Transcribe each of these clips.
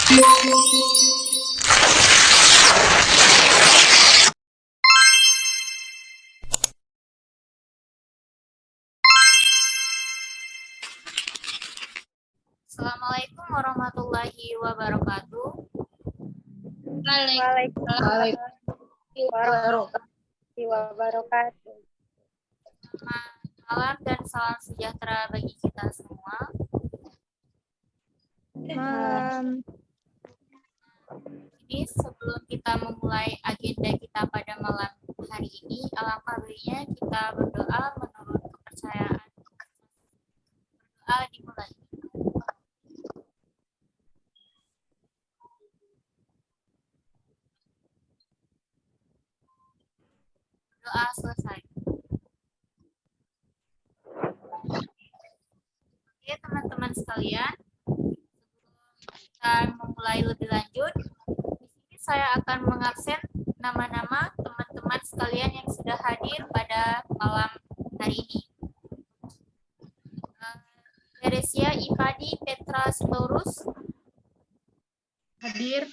Assalamualaikum warahmatullahi wabarakatuh. Waalaikumsalam warahmatullahi wabarakatuh. Selamat malam dan salam sejahtera bagi kita semua. Jadi sebelum kita memulai agenda kita pada malam hari ini, alangkah baiknya kita berdoa menurut kepercayaan. Berdoa dimulai. Doa selesai. Oke teman-teman sekalian, sebelum kita memulai lebih lanjut, di sini saya akan mengabsen nama-nama teman-teman sekalian yang sudah hadir pada malam hari ini. Teresia Ipadi Petra Sitorus, Hadir.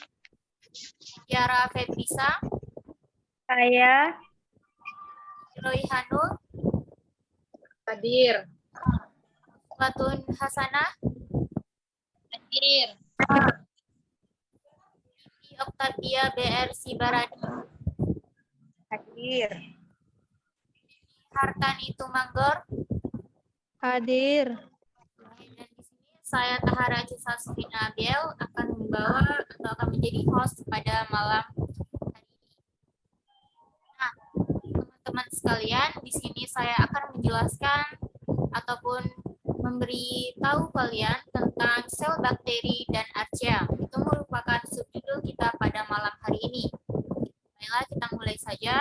Tiara Febrisa, Saya Roy Hanul, hadir. Watun Hasanah, Hadir. Octavia BR Sibaradi, Hadir. Hartani Tumanggor, Hadir. dan di sini saya Tahara Cisa Sufina Abiel akan membawa atau akan menjadi host pada malam hari ini. Nah, teman-teman sekalian, di sini saya akan menjelaskan ataupun memberi tahu kalian tentang sel bakteri dan archaea. Itu merupakan subjudul kita pada malam hari ini. Baiklah, kita mulai saja.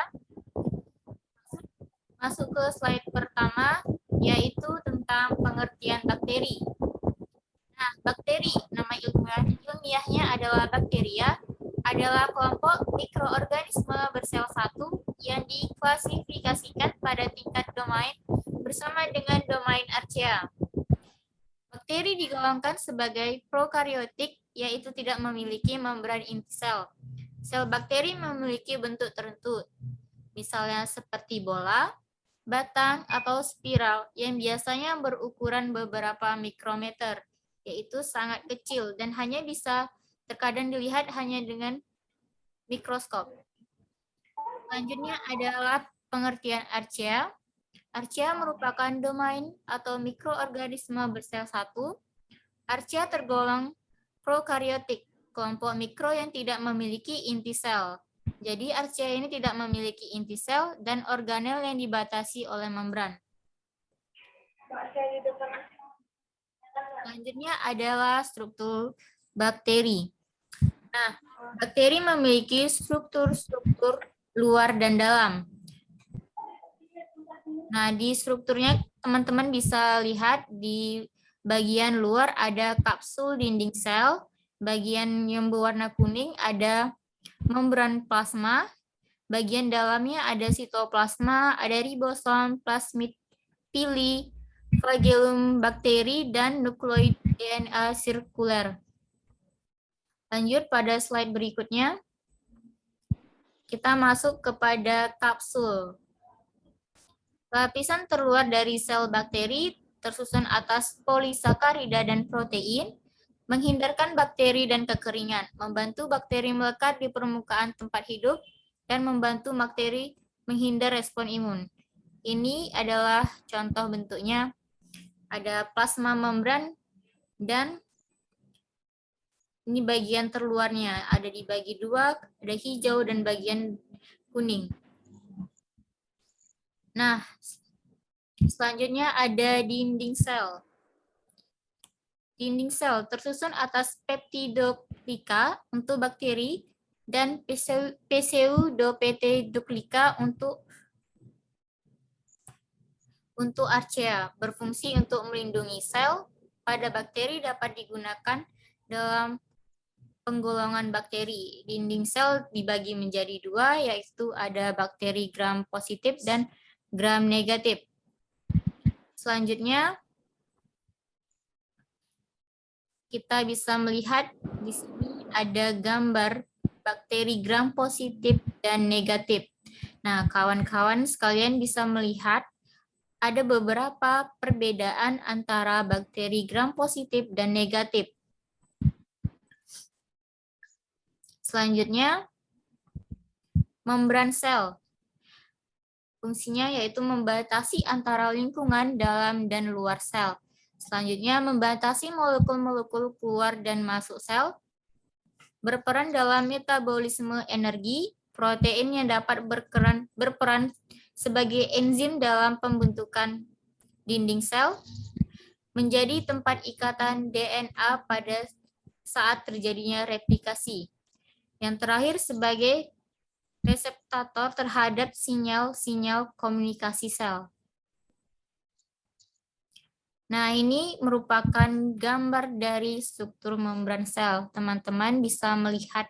Masuk ke slide pertama, yaitu tentang pengertian bakteri. Nah, bakteri, nama ilmiahnya adalah bakteria, adalah kelompok mikroorganisme bersel satu yang diklasifikasikan pada tingkat domain bersama dengan domain archaea. Bakteri digolongkan sebagai prokariotik, yaitu tidak memiliki membran inti sel. Sel bakteri memiliki bentuk tertentu, misalnya seperti bola, batang, atau spiral yang biasanya berukuran beberapa mikrometer, yaitu sangat kecil dan hanya bisa terkadang dilihat hanya dengan mikroskop. Selanjutnya adalah pengertian archaea. Archaea merupakan domain atau mikroorganisme bersel satu. Archaea tergolong prokariotik, kelompok mikro yang tidak memiliki inti sel. Jadi archaea ini tidak memiliki inti sel dan organel yang dibatasi oleh membran. Selanjutnya adalah struktur bakteri. Nah, bakteri memiliki struktur-struktur luar dan dalam. Nah, di strukturnya teman-teman bisa lihat di bagian luar ada kapsul dinding sel, bagian yang berwarna kuning ada membran plasma, bagian dalamnya ada sitoplasma, ada ribosom, plasmid pili, flagellum bakteri, dan nukleoid DNA sirkuler. Lanjut pada slide berikutnya, kita masuk kepada kapsul. Lapisan terluar dari sel bakteri tersusun atas polisakarida dan protein, menghindarkan bakteri dan kekeringan, membantu bakteri melekat di permukaan tempat hidup, dan membantu bakteri menghindar respon imun. Ini adalah contoh bentuknya. Ada plasma membran dan ini bagian terluarnya. Ada di bagi dua, ada hijau dan bagian kuning. Nah, selanjutnya ada dinding sel. Dinding sel tersusun atas peptidoglika untuk bakteri dan pseudopetedoglika untuk archaea. Berfungsi untuk melindungi sel. Pada bakteri dapat digunakan dalam penggolongan bakteri. Dinding sel dibagi menjadi dua, yaitu ada bakteri gram positif dan gram negatif. Selanjutnya, kita bisa melihat di sini ada gambar bakteri gram positif dan negatif. Nah, kawan-kawan sekalian bisa melihat ada beberapa perbedaan antara bakteri gram positif dan negatif. Selanjutnya, membran sel. Fungsinya yaitu membatasi antara lingkungan dalam dan luar sel. Selanjutnya, membatasi molekul-molekul keluar dan masuk sel. Berperan dalam metabolisme energi, protein yang dapat berperan sebagai enzim dalam pembentukan dinding sel, menjadi tempat ikatan DNA pada saat terjadinya replikasi. Yang terakhir sebagai reseptor terhadap sinyal-sinyal komunikasi sel. Nah, ini merupakan gambar dari struktur membran sel. Teman-teman bisa melihat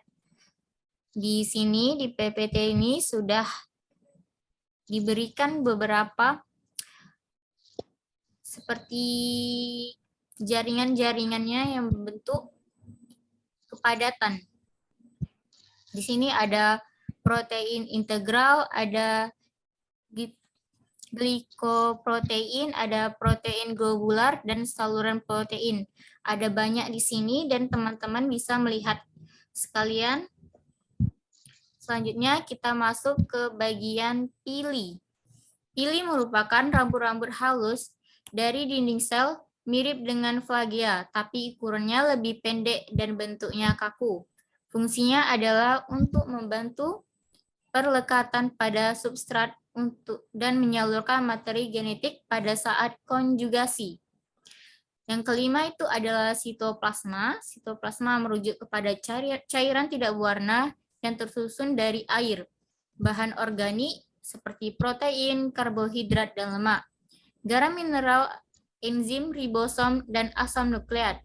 di sini, di PPT ini sudah diberikan beberapa seperti jaringan-jaringannya yang berbentuk kepadatan. Di sini ada protein integral, ada glikoprotein, ada protein globular, dan saluran protein. Ada banyak di sini dan teman-teman bisa melihat sekalian. Selanjutnya kita masuk ke bagian pili. Pili merupakan rambut-rambut halus dari dinding sel mirip dengan flagea, tapi ukurannya lebih pendek dan bentuknya kaku. Fungsinya adalah untuk membantu perlekatan pada substrat dan menyalurkan materi genetik pada saat konjugasi. Yang kelima itu adalah sitoplasma. Sitoplasma merujuk kepada cairan tidak berwarna yang tersusun dari air, bahan organik seperti protein, karbohidrat, dan lemak, garam mineral, enzim, ribosom, dan asam nukleat.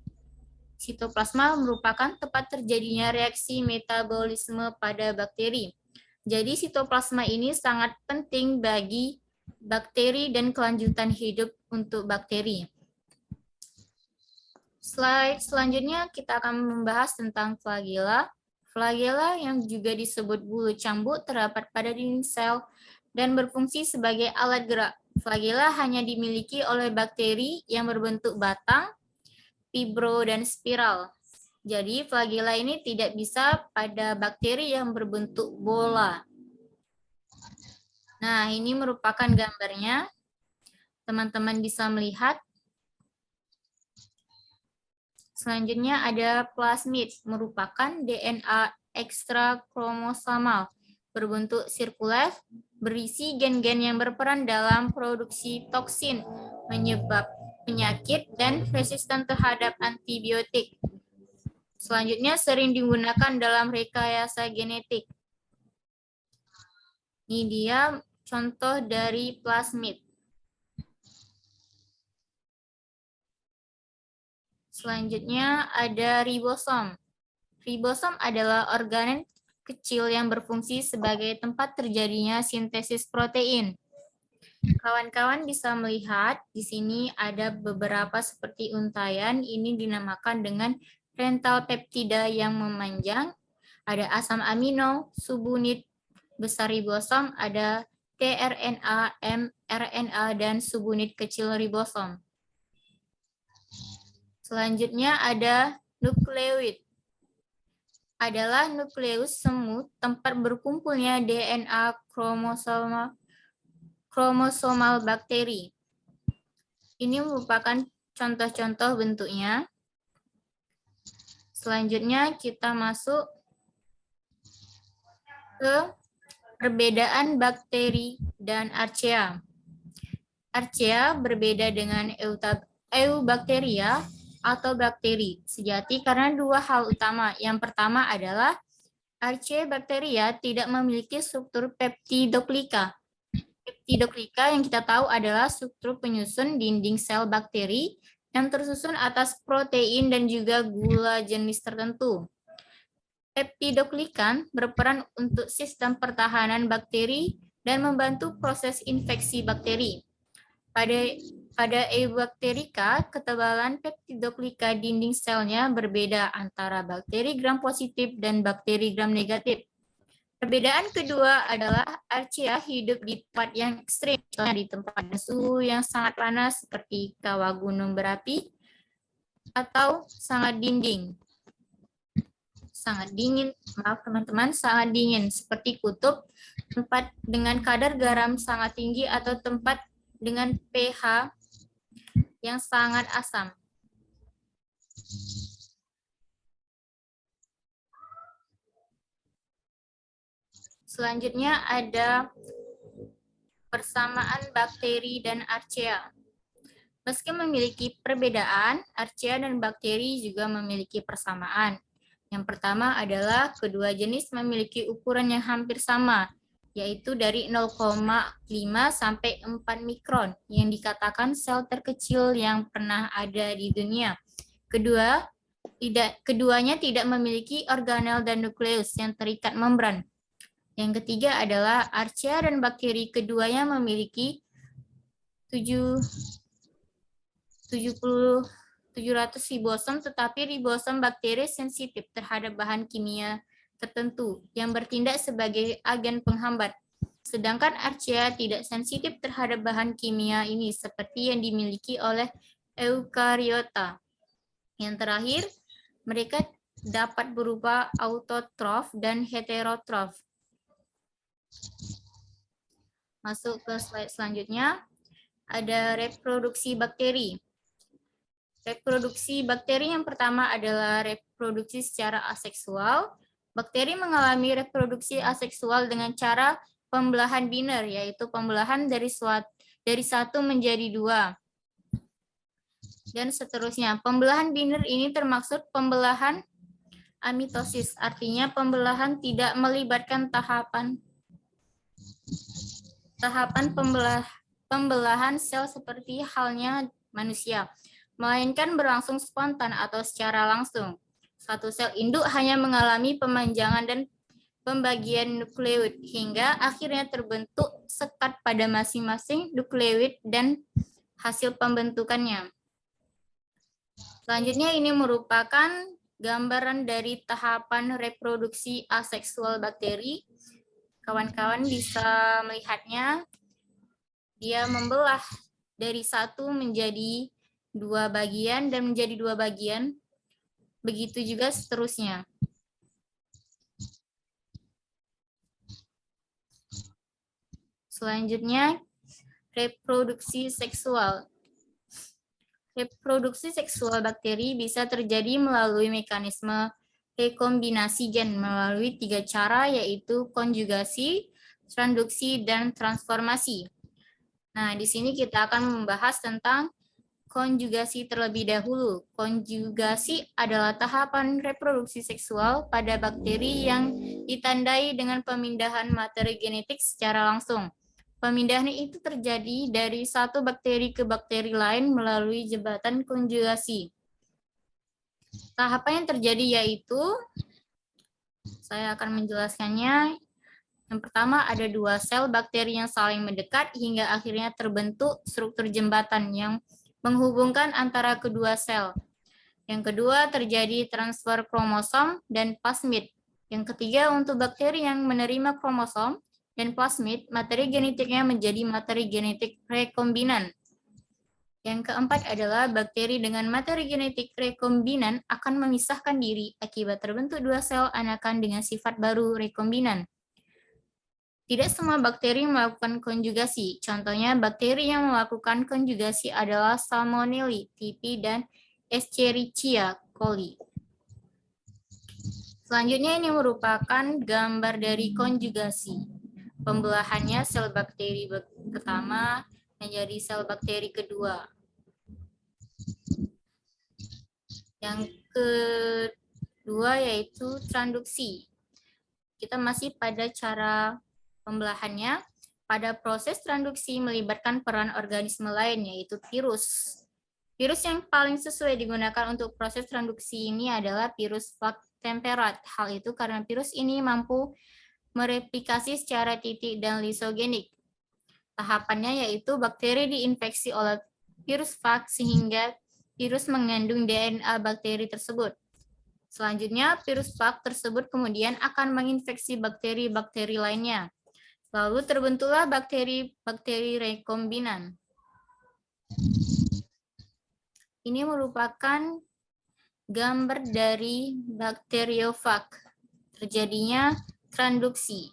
Sitoplasma merupakan tempat terjadinya reaksi metabolisme pada bakteri. Jadi sitoplasma ini sangat penting bagi bakteri dan kelanjutan hidup untuk bakteri. Slide selanjutnya kita akan membahas tentang flagela. Flagela yang juga disebut bulu cambuk terdapat pada dinding sel dan berfungsi sebagai alat gerak. Flagela hanya dimiliki oleh bakteri yang berbentuk batang, fibro, dan spiral. Jadi flagela ini tidak bisa pada bakteri yang berbentuk bola. Nah, ini merupakan gambarnya. Teman-teman bisa melihat. Selanjutnya ada plasmid, merupakan DNA ekstra kromosomal, berbentuk sirkular, berisi gen-gen yang berperan dalam produksi toksin, menyebab penyakit, dan resisten terhadap antibiotik. Selanjutnya sering digunakan dalam rekayasa genetik. Ini dia contoh dari plasmid. Selanjutnya ada ribosom. Ribosom adalah organ kecil yang berfungsi sebagai tempat terjadinya sintesis protein. Kawan-kawan bisa melihat di sini ada beberapa seperti untayan, ini dinamakan dengan rental peptida yang memanjang. Ada asam amino, subunit besar ribosom, ada tRNA, mRNA, dan subunit kecil ribosom. Selanjutnya ada nukleoid. Adalah nukleus semut, tempat berkumpulnya DNA kromosomal bakteri. Ini merupakan contoh-contoh bentuknya. Selanjutnya kita masuk ke perbedaan bakteri dan archaea. Archaea berbeda dengan eubakteria atau bakteri sejati karena dua hal utama. Yang pertama adalah Archaebacteria tidak memiliki struktur peptidoklika. Peptidoklika yang kita tahu adalah struktur penyusun dinding sel bakteri yang tersusun atas protein dan juga gula jenis tertentu. Peptidoglikan berperan untuk sistem pertahanan bakteri dan membantu proses infeksi bakteri. Pada Pada Eubacterica, ketebalan peptidoglika dinding selnya berbeda antara bakteri gram positif dan bakteri gram negatif. Perbedaan kedua adalah Archaea hidup di tempat yang ekstrim, contohnya di tempat suhu yang sangat panas seperti kawah gunung berapi atau sangat dingin, maaf teman-teman, sangat dingin seperti kutub, tempat dengan kadar garam sangat tinggi atau tempat dengan pH yang sangat asam. Selanjutnya ada persamaan bakteri dan Archaea. Meski memiliki perbedaan, Archaea dan bakteri juga memiliki persamaan. Yang pertama adalah kedua jenis memiliki ukuran yang hampir sama, yaitu dari 0,5 sampai 4 mikron, yang dikatakan sel terkecil yang pernah ada di dunia. Keduanya tidak memiliki organel dan nukleus yang terikat membran. Yang ketiga adalah Archaea dan bakteri keduanya memiliki 700 ribosom, tetapi ribosom bakteri sensitif terhadap bahan kimia tertentu yang bertindak sebagai agen penghambat. Sedangkan Archaea tidak sensitif terhadap bahan kimia ini seperti yang dimiliki oleh eukariota. Yang terakhir, mereka dapat berupa autotrof dan heterotrof. Masuk ke slide selanjutnya, ada reproduksi bakteri. Reproduksi bakteri yang pertama adalah reproduksi secara aseksual. Bakteri mengalami reproduksi aseksual dengan cara pembelahan biner, yaitu pembelahan dari satu menjadi dua. Dan seterusnya. Pembelahan biner ini termaksud pembelahan amitosis, artinya pembelahan tidak melibatkan tahapan pembelahan sel seperti halnya manusia, melainkan berlangsung spontan atau secara langsung. Satu sel induk hanya mengalami pemanjangan dan pembagian nukleoid hingga akhirnya terbentuk sekat pada masing-masing nukleoid dan hasil pembentukannya. Selanjutnya ini merupakan gambaran dari tahapan reproduksi aseksual bakteri. Kawan-kawan bisa melihatnya, dia membelah dari satu menjadi dua bagian dan menjadi dua bagian. Begitu juga seterusnya. Selanjutnya, reproduksi seksual. Reproduksi seksual bakteri bisa terjadi melalui mekanisme rekombinasi gen melalui 3 cara, yaitu konjugasi, transduksi, dan transformasi. Nah, di sini kita akan membahas tentang konjugasi terlebih dahulu. Konjugasi adalah tahapan reproduksi seksual pada bakteri yang ditandai dengan pemindahan materi genetik secara langsung. Pemindahan itu terjadi dari satu bakteri ke bakteri lain melalui jembatan konjugasi. Tahapan yang terjadi yaitu, saya akan menjelaskannya. Yang pertama, ada dua sel bakteri yang saling mendekat hingga akhirnya terbentuk struktur jembatan yang menghubungkan antara kedua sel. Yang kedua, terjadi transfer kromosom dan plasmid. Yang ketiga, untuk bakteri yang menerima kromosom dan plasmid, materi genetiknya menjadi materi genetik rekombinan. Yang keempat adalah bakteri dengan materi genetik rekombinan akan memisahkan diri akibat terbentuk dua sel anakan dengan sifat baru rekombinan. Tidak semua bakteri melakukan konjugasi. Contohnya, bakteri yang melakukan konjugasi adalah Salmonella typhi dan Escherichia coli. Selanjutnya ini merupakan gambar dari konjugasi. Pembelahannya sel bakteri pertama menjadi sel bakteri kedua. Yang kedua yaitu transduksi. Kita masih pada cara pembelahannya. Pada proses transduksi melibatkan peran organisme lain, yaitu virus. Virus yang paling sesuai digunakan untuk proses transduksi ini adalah virus flux temperat. Hal itu karena virus ini mampu mereplikasi secara titik dan lisogenik. Tahapannya yaitu bakteri diinfeksi oleh virus fag sehingga virus mengandung DNA bakteri tersebut. Selanjutnya, virus fag tersebut kemudian akan menginfeksi bakteri-bakteri lainnya. Lalu terbentuklah bakteri-bakteri rekombinan. Ini merupakan gambar dari bakteriofag. Terjadinya transduksi.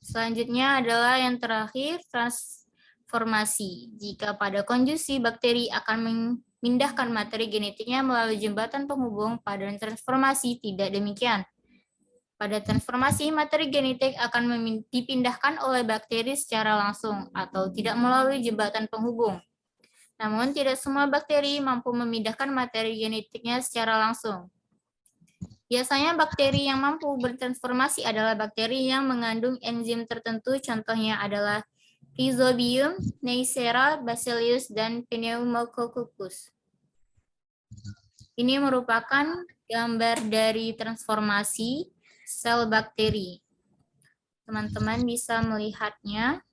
Selanjutnya adalah yang terakhir, transformasi. Jika pada konjusi, bakteri akan memindahkan materi genetiknya melalui jembatan penghubung. Pada transformasi tidak demikian. Pada transformasi, materi genetik akan dipindahkan oleh bakteri secara langsung atau tidak melalui jembatan penghubung. Namun, tidak semua bakteri mampu memindahkan materi genetiknya secara langsung. Biasanya bakteri yang mampu bertransformasi adalah bakteri yang mengandung enzim tertentu, contohnya adalah Rhizobium, Neisseria, Bacillus, dan Pneumococcus. Ini merupakan gambar dari transformasi sel bakteri. Teman-teman bisa melihatnya.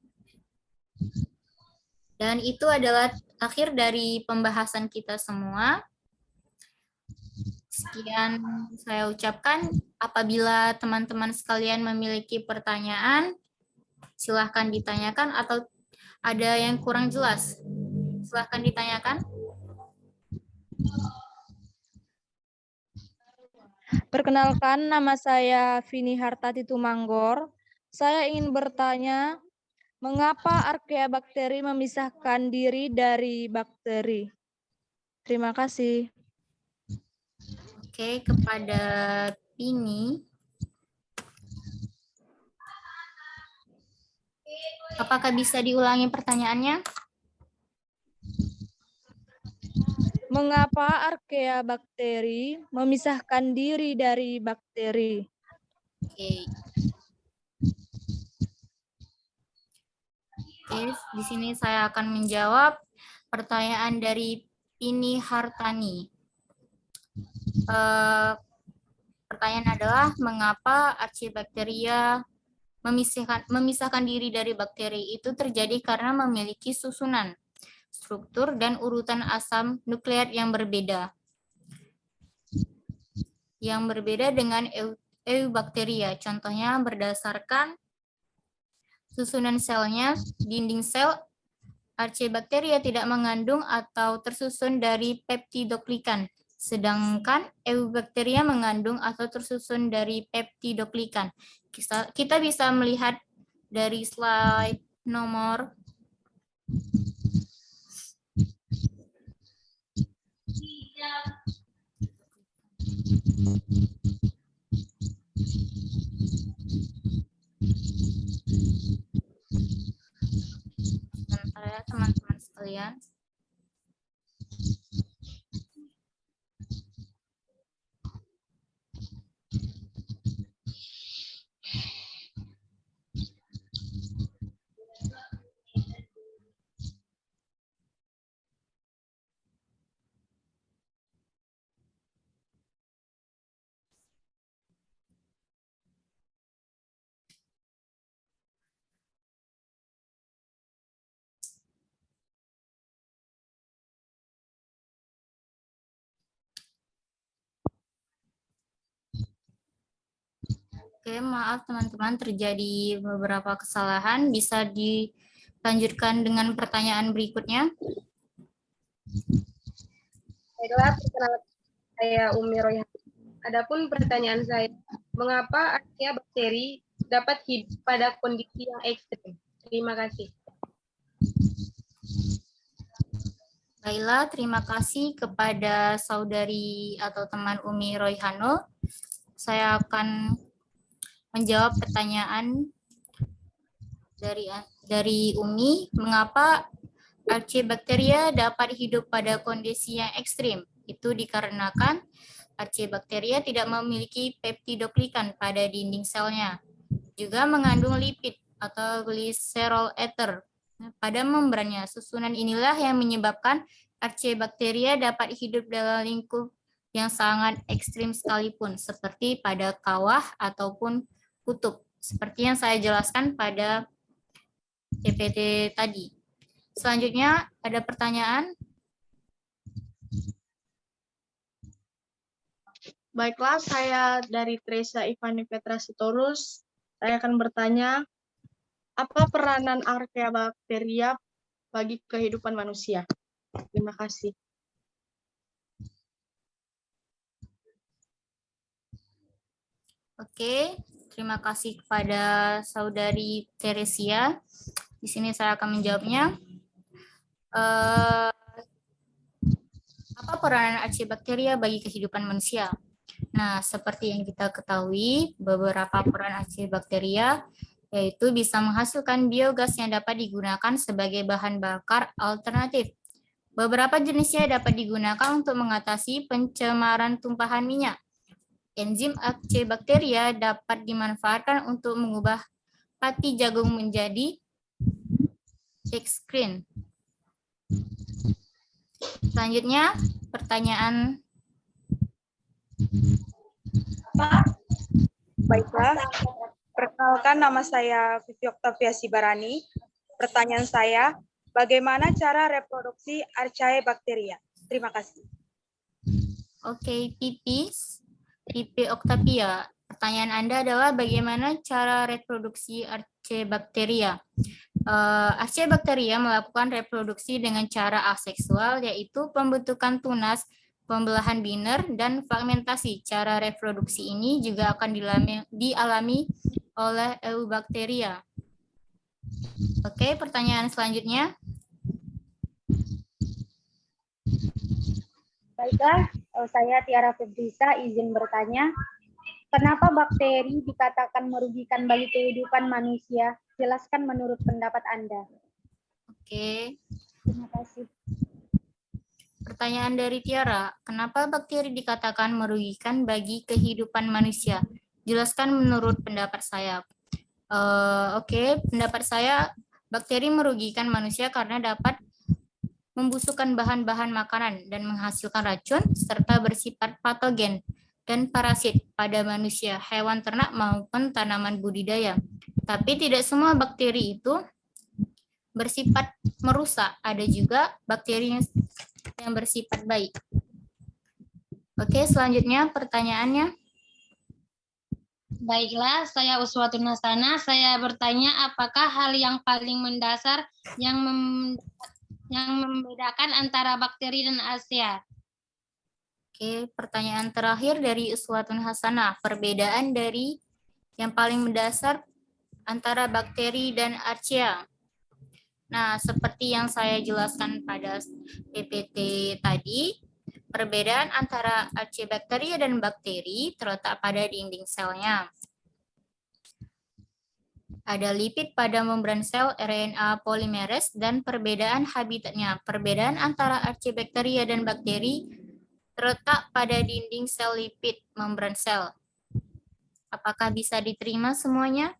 Dan itu adalah akhir dari pembahasan kita semua. Sekian saya ucapkan. Apabila teman-teman sekalian memiliki pertanyaan, silahkan ditanyakan atau ada yang kurang jelas. Silahkan ditanyakan. Perkenalkan, nama saya Vini Hartati Tumanggor. Saya ingin bertanya, mengapa archaea bakteri memisahkan diri dari bakteri? Terima kasih. Oke, kepada Vini. Apakah bisa diulangi pertanyaannya? Mengapa archaea bakteri memisahkan diri dari bakteri? Oke. Oke, di sini saya akan menjawab pertanyaan dari Vini Hartani. Pertanyaan adalah mengapa Archaebacteria memisahkan diri dari bakteri. Itu terjadi karena memiliki susunan, struktur, dan urutan asam nukleat yang berbeda. Yang berbeda dengan Eubacteria. Contohnya berdasarkan susunan selnya, dinding sel Archaebacteria tidak mengandung atau tersusun dari peptidoglikan, sedangkan Eubacteria mengandung atau tersusun dari peptidoglikan. Kita bisa melihat dari slide nomor 3. Sebentar ya teman-teman sekalian. Oke, maaf teman-teman, terjadi beberapa kesalahan. Bisa dilanjutkan dengan pertanyaan berikutnya. Baiklah, perkenalkan saya Umi Royhan. Adapun pertanyaan saya, mengapa archaea bakteri dapat hidup pada kondisi yang ekstrim? Terima kasih. Baiklah, terima kasih kepada saudari atau teman Umi Royhano. Saya akan menjawab pertanyaan dari Umi, mengapa Archaebacteria dapat hidup pada kondisi yang ekstrim? Itu dikarenakan Archaebacteria tidak memiliki peptidoglikan pada dinding selnya. Juga mengandung lipid atau glycerol ether pada membrannya. Susunan inilah yang menyebabkan Archaebacteria dapat hidup dalam lingkup yang sangat ekstrim sekalipun, seperti pada kawah ataupun kutub, seperti yang saya jelaskan pada PPT tadi. Selanjutnya ada pertanyaan? Baiklah, saya dari Teresa Ivani Petra Sitorus. Saya akan bertanya, apa peranan Archaebacteria bagi kehidupan manusia? Terima kasih. Oke, terima kasih kepada Saudari Teresia. Di sini saya akan menjawabnya. Apa peranan Archaebacteria bagi kehidupan manusia? Nah, seperti yang kita ketahui, beberapa peran Archaebacteria yaitu bisa menghasilkan biogas yang dapat digunakan sebagai bahan bakar alternatif. Beberapa jenisnya dapat digunakan untuk mengatasi pencemaran tumpahan minyak. Enzim Archaebacteria dapat dimanfaatkan untuk mengubah pati jagung menjadi dextrin. Selanjutnya, pertanyaan. Baiklah, perkenalkan nama saya Vivi Oktavia Sibarani. Pertanyaan saya, bagaimana cara reproduksi Archaebacteria? Terima kasih. Oke, Pipi Oktavia. Pertanyaan Anda adalah bagaimana cara reproduksi Archaebacteria? Archaebacteria melakukan reproduksi dengan cara aseksual, yaitu pembentukan tunas, pembelahan biner, dan fragmentasi. Cara reproduksi ini juga akan dialami oleh Eubacteria. Oke, pertanyaan selanjutnya. Baiklah, saya Tiara Febrisa izin bertanya, kenapa bakteri dikatakan merugikan bagi kehidupan manusia? Jelaskan menurut pendapat Anda. Oke, Terima kasih. pertanyaan dari Tiara, kenapa bakteri dikatakan merugikan bagi kehidupan manusia? Jelaskan menurut pendapat saya. Oke, pendapat saya, bakteri merugikan manusia karena dapat membusukkan bahan-bahan makanan dan menghasilkan racun serta bersifat patogen dan parasit pada manusia, hewan ternak maupun tanaman budidaya. Tapi tidak semua bakteri itu bersifat merusak, ada juga bakteri yang bersifat baik. Oke, selanjutnya pertanyaannya. Baiklah, saya Uswatun Hasana. Saya bertanya, apakah hal yang paling mendasar yang membedakan antara bakteri dan archaea? Oke, pertanyaan terakhir dari Uswatun Hasanah. Perbedaan dari yang paling mendasar antara bakteri dan archaea. Nah, seperti yang saya jelaskan pada PPT tadi, perbedaan antara Archaebacteria dan bakteri terletak pada dinding selnya. Ada lipid pada membran sel, RNA polimerase, dan perbedaan habitatnya. Perbedaan antara Archaebacteria dan bakteri terletak pada dinding sel lipid membran sel. Apakah bisa diterima semuanya?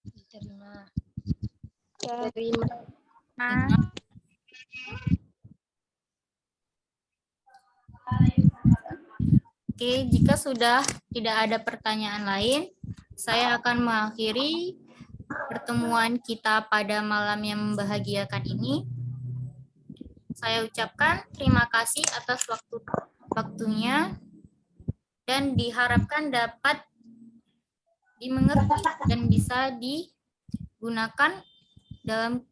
Diterima. Oke, jika sudah tidak ada pertanyaan lain, saya akan mengakhiri pertemuan kita pada malam yang membahagiakan ini. Saya ucapkan terima kasih atas waktunya dan diharapkan dapat dimengerti dan bisa digunakan dalam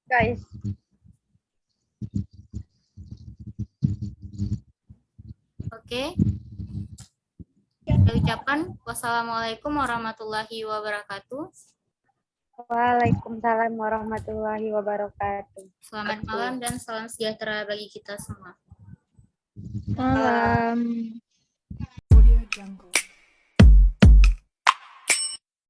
Guys. Oke. Saya ucapkan wassalamualaikum warahmatullahi wabarakatuh. Waalaikumsalam warahmatullahi wabarakatuh. Selamat malam dan salam sejahtera bagi kita semua. Malam. Audio Jungle.